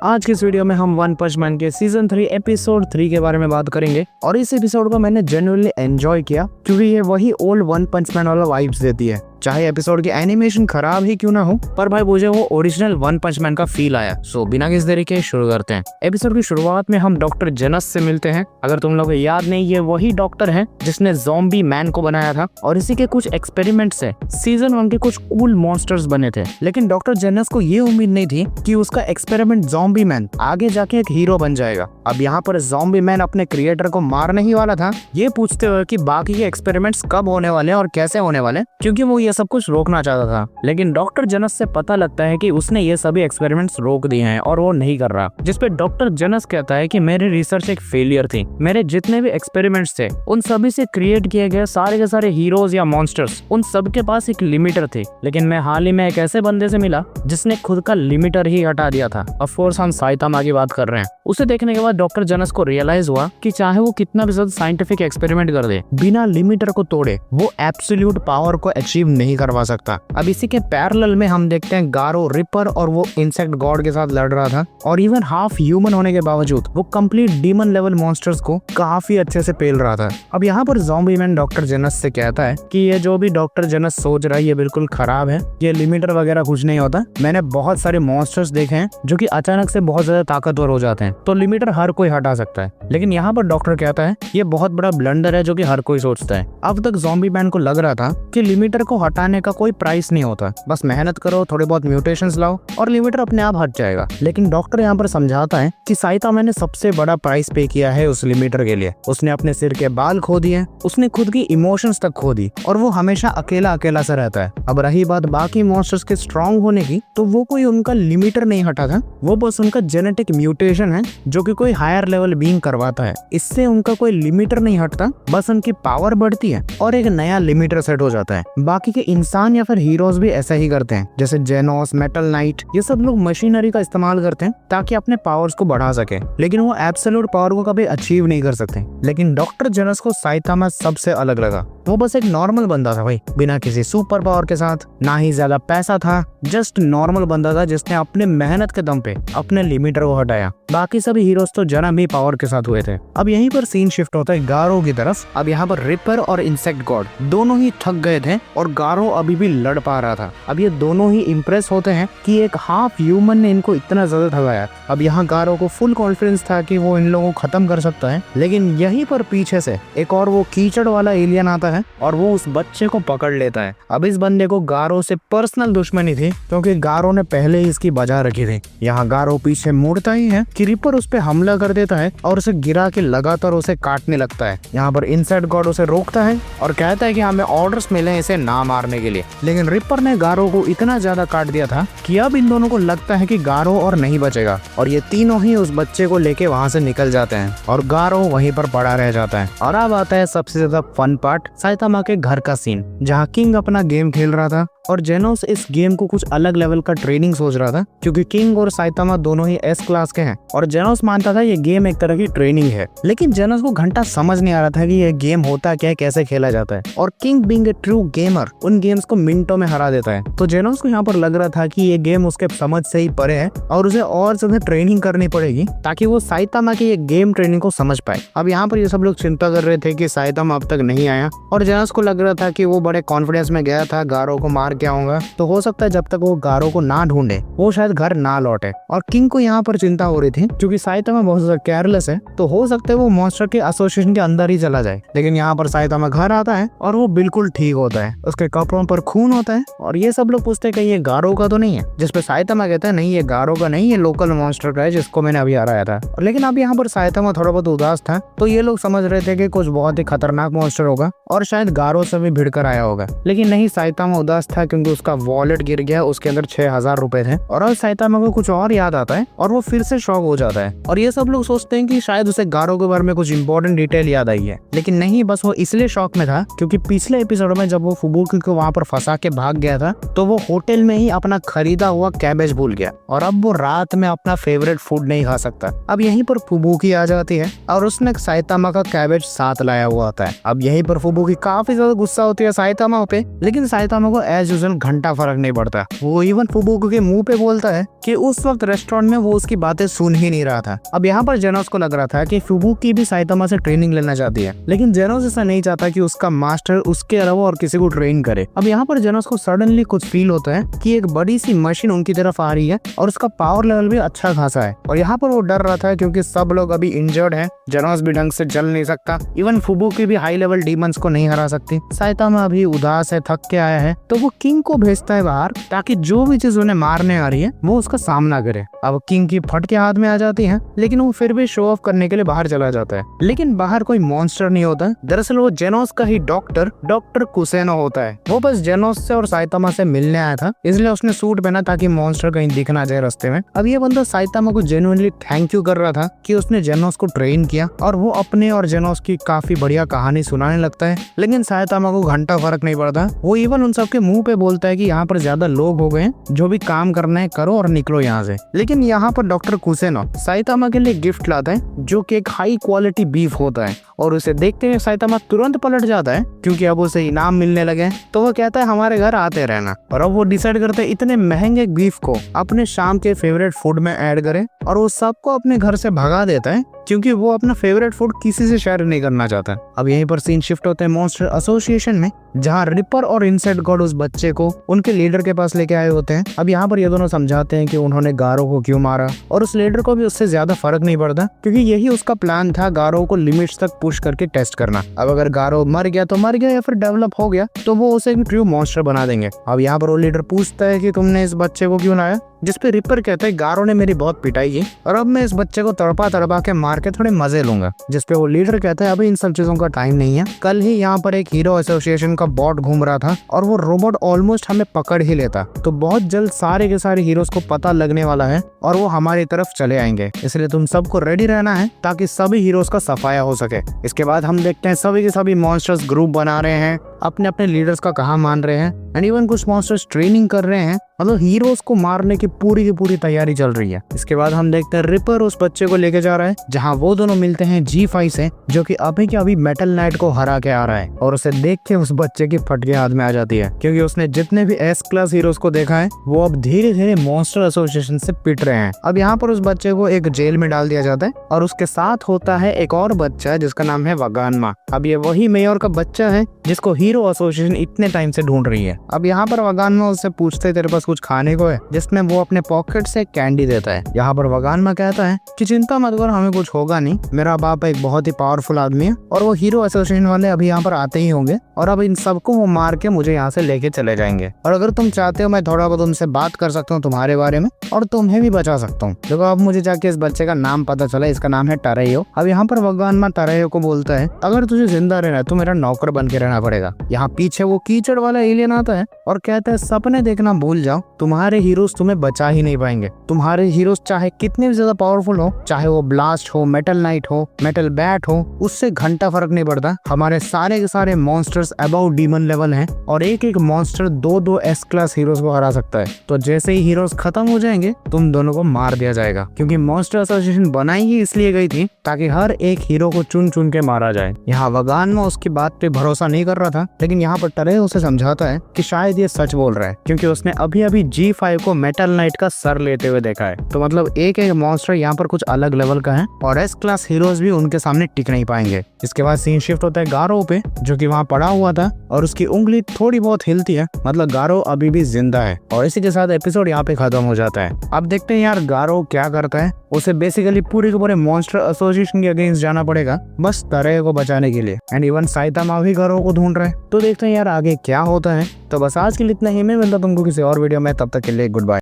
आज की इस वीडियो में हम वन पंच मैन के सीजन 3 एपिसोड 3 के बारे में बात करेंगे और इस एपिसोड को मैंने जेन्युइनली एंजॉय किया क्योंकि ये वही ओल्ड वन पंच मैन वाला वाइब्स देती है। चाहे एपिसोड की एनिमेशन खराब ही क्यों ना हो, पर भाई मुझे वो ओरिजिनल वन पंच मैन का फील आया। सो बिना किसी देरी के शुरू करते हैं। एपिसोड की शुरुआत में हम डॉक्टर जेनस से मिलते हैं। अगर तुम लोगों को याद नहीं, ये वही डॉक्टर है जिसने ज़ॉम्बी मैन को बनाया था और इसी के कुछ एक्सपेरिमेंट से सीजन 1 के कुछ कूल मॉन्स्टर्स बने थे। लेकिन डॉक्टर जेनस को ये उम्मीद नहीं थी कि उसका एक्सपेरिमेंट ज़ॉम्बी मैन आगे जाके एक हीरो बन जाएगा। अब यहाँ पर ज़ॉम्बी मैन अपने क्रिएटर को मारने ही वाला था, ये पूछते हुए कि बाकी के एक्सपेरिमेंट्स कब होने वाले हैं और कैसे होने वाले, क्योंकि वो ये सब कुछ रोकना चाहता था। लेकिन डॉक्टर जेनस से पता लगता है कि उसने ये सभी एक्सपेरिमेंट्स रोक दिए हैं और वो नहीं कर रहा, जिसपे डॉक्टर जेनस कहता है कि मेरी रिसर्च एक फेलियर थी। मेरे जितने भी एक्सपेरिमेंट्स थे उन सभी से क्रिएट किए गए सारे के सारे हीरोज या मॉन्स्टर्स, उन सब के पास एक लिमिटर थी। लेकिन मैं हाल ही में एक ऐसे बंदे से मिला जिसने खुद का लिमिटर ही हटा दिया था। ऑफ कोर्स हम साइतामा की बात कर रहे हैं। उसे देखने के बाद डॉक्टर जेनस को रियलाइज हुआ कि चाहे वो कितना भी ज्यादा साइंटिफिक एक्सपेरिमेंट कर दे, बिना लिमिटर को तोड़े वो एब्सोल्यूट पावर को अचीव नहीं करवा सकता। अब इसी के पैरेलल में हम देखते हैं गारो रिपर और वो इंसेक्ट गॉड के साथ लड़ रहा था और इवन हाफ ह्यूमन होने के बावजूद वो कंप्लीट डीमन लेवल मॉन्स्टर्स को काफी अच्छे से पेल रहा था। अब यहाँ पर ज़ॉम्बी मैन डॉक्टर जेनस से कहता है कि ये जो भी डॉक्टर जेनस सोच रहा है ये बिल्कुल खराब है, ये लिमिटर वगैरह कुछ नहीं होता। मैंने बहुत सारे मॉन्स्टर्स देखे हैं जो कि अचानक से बहुत ज्यादा ताकतवर हो जाते हैं, तो लिमिटर हर कोई हटा सकता है। लेकिन यहाँ पर डॉक्टर कहता है ये बहुत बड़ा ब्लंडर है जो कि हर कोई सोचता है। अब तक ज़ॉम्बी मैन को लग रहा था कि लिमिटर को हटाने का कोई प्राइस नहीं होता, बस मेहनत करो, थोड़े बहुत म्यूटेशंस लाओ और लिमिटर अपने आप हट जाएगा। लेकिन डॉक्टर यहाँ पर समझाता है कि साइतामा ने सबसे बड़ा प्राइस पे किया है उस लिमिटर के लिए। उसने अपने सिर के बाल खो दिए, उसने खुद की इमोशंस तक खो दी और वो हमेशा अकेला अकेला सा रहता है। अब रही बात बाकी मॉन्स्टर्स के स्ट्रॉन्ग होने की, तो वो कोई उनका लिमिटर नहीं हटा था, वो बस उनका जेनेटिक म्यूटेशन है जो कि कोई हायर लेवल बीइंग करवाता है। इससे उनका कोई लिमिटर नहीं हटता, बस उनकी पावर बढ़ती है और एक नया लिमिटर सेट हो जाता है। बाकी के इंसान या फिर हीरोज भी ऐसा ही करते हैं, जैसे जेनोस, मेटल नाइट, ये सब लोग मशीनरी का इस्तेमाल करते हैं ताकि अपने पावर्स को बढ़ा सके, लेकिन वो एब्सोल्यूट पावर को कभी अचीव नहीं कर सकते। लेकिन डॉक्टर जेनस को साइतामा सबसे अलग लगा। वो बस एक नॉर्मल बंदा था भाई, बिना किसी सुपर पावर के साथ, ना ही ज्यादा पैसा था, जस्ट नॉर्मल बंदा था जिसने अपने मेहनत के दम पे अपने लिमिटर को हटाया। बाकी सभी हीरोज तो जरा भी पावर के साथ हुए थे। अब यहीं पर सीन शिफ्ट होता है गारो की तरफ। अब यहाँ पर रिपर और इंसेक्ट गॉड दोनों ही थक गए थे और गारो अभी भी लड़ पा रहा था। अब ये दोनों ही इम्प्रेस होते हैं कि एक हाफ ह्यूमन ने इनको इतना ज्यादा थकाया। अब यहाँ गारो को फुल कॉन्फिडेंस था कि वो इन लोगों को खत्म कर सकता है, लेकिन यहीं पर पीछे से एक और वो कीचड़ वाला एलियन आता है और वो उस बच्चे को पकड़ लेता है। अब इस बंदे को गारो से पर्सनल दुश्मनी थी क्योंकि गारो ने पहले ही इसकी बजा रखी थी। यहाँ गारो पीछे मुड़ता ही है कि रिपर उस पे हमला कर देता है और उसे गिरा के लगातार उसे काटने लगता है। यहाँ पर इंसेक्ट गॉड उसे रोकता है और कहता है कि हमें ऑर्डर्स मिले इसे ना मारने के लिए। लेकिन रिपर ने गारो को इतना ज्यादा काट दिया था कि अब इन दोनों को लगता है कि गारो और नहीं बचेगा और ये तीनों ही उस बच्चे को लेके वहाँ से निकल जाते हैं और गारो वहीं पर पड़ा रह जाता है। और अब आता है सबसे ज्यादा फन पार्ट, साइतामा के घर का सीन, जहाँ किंग अपना गेम खेल रहा था और जेनोस इस गेम को कुछ अलग लेवल का ट्रेनिंग सोच रहा था, क्योंकि किंग और साइतामा दोनों ही एस क्लास के हैं और जेनोस मानता था ये गेम एक तरह की ट्रेनिंग है। लेकिन जेनोस को घंटा समझ नहीं आ रहा था कि ये गेम होता क्या है, कैसे खेला जाता है। और king being a true gamer उन गेम्स को मिनटों में हरा देता है। तो जेनोस को यहाँ पर लग रहा था कि ये गेम उसके समझ से ही परे है और उसे और ज्यादा ट्रेनिंग करनी पड़ेगी ताकि वो साइतामा की ये गेम ट्रेनिंग को समझ पाए। अब यहाँ पर ये सब लोग चिंता कर रहे थे कि साइतामा अब तक नहीं आया और जेनोस को लग रहा था कि वो बड़े कॉन्फिडेंस में गया था गारो को मार के आऊंगा, तो हो सकता है जब तक वो गारो को ना ढूंढे वो शायद घर ना लौटे। और किंग को यहाँ पर चिंता हो रही थी क्योंकि साइतामा बहुत ज्यादा केयरलेस है, तो हो सकता है वो मॉन्स्टर के एसोसिएशन के अंदर ही चला जाए। लेकिन यहाँ पर साइतामा घर आता है और वो बिल्कुल ठीक होता है, उसके कपड़ों पर खून होता है और ये सब लोग पूछते हैं कि ये गारो का तो नहीं है, जिसपे साइतामा कहता है नहीं ये गारो का नहीं, ये लोकल मॉन्स्टर का है जिसको मैंने अभी हराया था। लेकिन अब यहाँ पर साइतामा थोड़ा बहुत उदास था, तो ये लोग समझ रहे थे कि कुछ बहुत ही खतरनाक मॉन्स्टर होगा और शायद गारो से भी भिड़ कर आया होगा। लेकिन नहीं, साइतामा उदास था क्योंकि उसका वॉलेट गिर गया, उसके अंदर 6000 रुपए थे। और अब साइतामा को कुछ और याद आता है और वो फिर से शॉक हो जाता है और ये सब लोग सोचते हैं कि शायद उसे गारो के बारे में कुछ इंपॉर्टेंट डिटेल याद आई है। लेकिन नहीं, बस वो इसलिए शॉक में था क्योंकि पिछले एपिसोड में जब वो फुबू की को वहाँ पर फंसा के भाग गया था, तो वो होटल में ही अपना खरीदा हुआ कैबेज भूल गया और अब वो रात में अपना फेवरेट फूड नहीं खा सकता। अब यहीं पर फुबुकी आ जाती है और उसने साइतामा का कैबेज साथ लाया हुआ होता है। अब यहीं पर फुबुकी काफी ज्यादा गुस्सा होती है साइतामा पे, लेकिन साइतामा को एज यूजुअल घंटा फर्क नहीं पड़ता। वो इवन फुबुकी के मुंह पे बोलता है कि उस वक्त रेस्टोरेंट में वो उसकी बातें सुन ही नहीं रहा था। अब यहाँ पर जेनोस को लग रहा था कि फुबुकी भी साइतामा से ट्रेनिंग लेना चाहती है, लेकिन जेनोस ऐसा नहीं चाहता कि उसका मास्टर उसके अलावा और किसी को ट्रेन करे। अब यहाँ पर जेनोस को सडनली कुछ फील होता है कि एक बड़ी सी मशीन उनकी तरफ आ रही है और उसका पावर लेवल भी अच्छा खासा है। और यहाँ पर वो डर रहा था क्योंकि सब लोग अभी इंजर्ड हैं, जेनोस भी ढंग से चल नहीं सकता, इवन फुबुकी भी हाई लेवल डीमंस को नहीं हरा सकती। साइतामा अभी उदास है, थक के आया है, तो वो किंग को भेजता है बाहर ताकि जो भी चीज उन्हें मारने आ रही है वो उसका सामना करे। अब किंग की फटके हाथ में आ जाती है, लेकिन वो फिर भी शो ऑफ करने के लिए बाहर चला जाता है। लेकिन बाहर कोई मॉन्स्टर नहीं होता, दरअसल वो जेनोस का ही डॉक्टर कुसेनो होता है। वो बस जेनोस से और साइतामा से मिलने आया था, इसलिए उसने सूट पहना ताकि मॉन्स्टर कहीं दिख ना जाए रास्ते में। अब ये बंदा साइतामा को जेन्युइनली थैंक यू कर रहा था कि उसने जेनोस को ट्रेन किया और वो अपने और जेनोस की काफी बढ़िया कहानी सुनाने लगता है। लेकिन साइतामा को घंटा फर्क नहीं पड़ता, वो इवन उन सबके मुंह पे बोलता है कि यहाँ पर ज्यादा लोग हो गए हैं, जो भी काम करना है करो और निकलो यहाँ से। लेकिन यहाँ पर डॉक्टर कुसेनो साइतामा के लिए गिफ्ट लाता है जो कि एक हाई क्वालिटी बीफ होता है, और उसे देखते हुए साइतामा तुरंत पलट जाता है क्योंकि अब उसे इनाम मिलने लगे हैं। तो वो कहता है हमारे घर आते रहना, और अब वो डिसाइड करते हैं इतने महंगे बीफ को अपने शाम के फेवरेट फूड में ऐड करे, और वो सबको अपने घर से भगा देता है क्योंकि वो अपना फेवरेट फूड किसी से शेयर नहीं करना चाहता। अब यहीं पर सीन शिफ्ट होते हैं मॉन्स्टर एसोसिएशन में, जहाँ रिपर और इनसेक्ट गॉड उस बच्चे को उनके लीडर के पास लेके आए होते हैं। अब यहाँ पर ये दोनों समझाते हैं कि उन्होंने गारो को क्यों मारा, और उस लीडर को भी उससे ज्यादा फर्क नहीं पड़ता क्योंकि यही उसका प्लान था, गारो को लिमिट्स तक पुश करके टेस्ट करना। अब अगर गारो मर गया तो मर गया, या फिर डेवलप हो गया तो वो उसे एक ट्रू मॉन्स्टर बना देंगे। अब यहाँ पर वो लीडर पूछता है कि तुमने इस बच्चे को क्यों लाया, जिसपे रिपर कहता है गारो ने मेरी बहुत पिटाई की और अब मैं इस बच्चे को तड़पा के मार के थोड़े मजे लूंगा। जिसपे वो लीडर कहता है अभी इन सब चीजों का टाइम नहीं है। कल ही यहाँ पर एक हीरो एसोसिएशन का बॉट घूम रहा था और वो रोबोट ऑलमोस्ट हमें पकड़ ही लेता, तो बहुत जल्द सारे के सारे हीरोज को पता लगने वाला है और वो हमारी तरफ चले आएंगे, इसलिए तुम सबको रेडी रहना है ताकि सभी हीरोज का सफाया हो सके। इसके बाद हम देखते हैं सभी के सभी मॉन्स्टर्स ग्रुप बना रहे हैं, अपने अपने लीडर्स का कहा मान रहे हैं, एंड इवन कुछ मॉन्स्टर्स ट्रेनिंग कर रहे हैं, मतलब हीरोज को मारने की पूरी तैयारी चल रही है। इसके बाद हम देखते हैं रिपर उस बच्चे को लेके जा रहा है, जहां वो दोनों मिलते हैं G5 से, जो कि अभी के अभी मेटल नाइट को हरा के आ रहा है, और उसे देख के उस बच्चे की फटके हाथ में आ जाती है क्योंकि उसने जितने भी S क्लास हीरोज को देखा है वो अब धीरे धीरे मॉन्स्टर एसोसिएशन से पिट रहे हैं। अब यहाँ पर उस बच्चे को एक जेल में डाल दिया जाता है और उसके साथ होता है एक और बच्चा जिसका नाम है वगानमा। अब ये वही मेयर का बच्चा है जिसको हीरो एसोसिएशन इतने टाइम से ढूंढ रही है। अब यहाँ पर वगानमा उससे पूछते हैं तेरे पास कुछ खाने को है, जिसमें वो अपने पॉकेट से कैंडी देता है। यहाँ पर वगानमा कहता है कि चिंता मत कर, हमें कुछ होगा नहीं, मेरा बाप एक बहुत ही पावरफुल आदमी है और वो हीरो एसोसिएशन वाले अभी यहाँ पर आते ही होंगे और अब इन सबको वो मार के मुझे यहाँ से लेके चले जाएंगे, और अगर तुम चाहते हो मैं थोड़ा बहुत उनसे बात कर सकता हूँ तुम्हारे बारे में और तुम्हें भी बचा सकता हूँ। देखो अब मुझे जाके इस बच्चे का नाम पता चला, इसका नाम है टरेयो। अब यहाँ पर वगानमा टरेयो को बोलता है अगर तुझे जिंदा रहना है तो मेरा नौकर बन के रहना पड़ेगा। यहाँ पीछे वो कीचड़ वाला एलियन आता है और कहता है सपने देखना भूल जाओ, तुम्हारे हीरोज तुम्हें बचा ही नहीं पाएंगे। तुम्हारे हीरोज चाहे कितने भी ज्यादा पावरफुल हो, चाहे वो ब्लास्ट हो, मेटल नाइट हो, मेटल बैट हो, उससे घंटा फर्क नहीं पड़ता। हमारे सारे के सारे मॉन्स्टर्स अबव डीमन लेवल हैं और एक एक मॉन्स्टर दो S क्लास हीरोज को हरा सकता है। तो जैसे ही हीरोज खत्म हो जाएंगे तुम दोनों को मार दिया जाएगा, क्योंकि मॉन्स्टर एसोसिएशन बनाई ही इसलिए गई थी ताकि हर एक हीरो को चुन चुन के मारा जाए। यहाँ वगानमा उसकी बात पे भरोसा नहीं कर रहा था, लेकिन यहाँ पर टरेयो उसे समझाता है कि शायद ये सच बोल रहा है क्योंकि उसने अभी अभी G5 को मेटल नाइट का सर लेते हुए देखा है। तो मतलब एक एक मॉन्स्टर यहाँ पर कुछ अलग लेवल का है और S क्लास हीरोज भी उनके सामने टिक नहीं पाएंगे। इसके बाद सीन शिफ्ट होता है गारो पे, जो कि वहाँ पड़ा हुआ था और उसकी उंगली थोड़ी बहुत हिलती है, मतलब गारो अभी भी जिंदा है। और इसी के साथ एपिसोड यहाँ पे खत्म हो जाता है। अब देखते हैं यार गारो क्या करता है। उसे बेसिकली पूरे के पूरे मॉन्स्टर एसोसिएशन के अगेंस्ट जाना पड़ेगा बस टरेयो को बचाने के लिए, एंड इवन साइतामा भी गारो को ढूंढ रहे हैं। तो देखते हैं यार आगे क्या होता है। तो बस आज के लिए इतना ही, मैं मिलता तुमको किसी और वीडियो में, तब तक के लिए गुड बाय।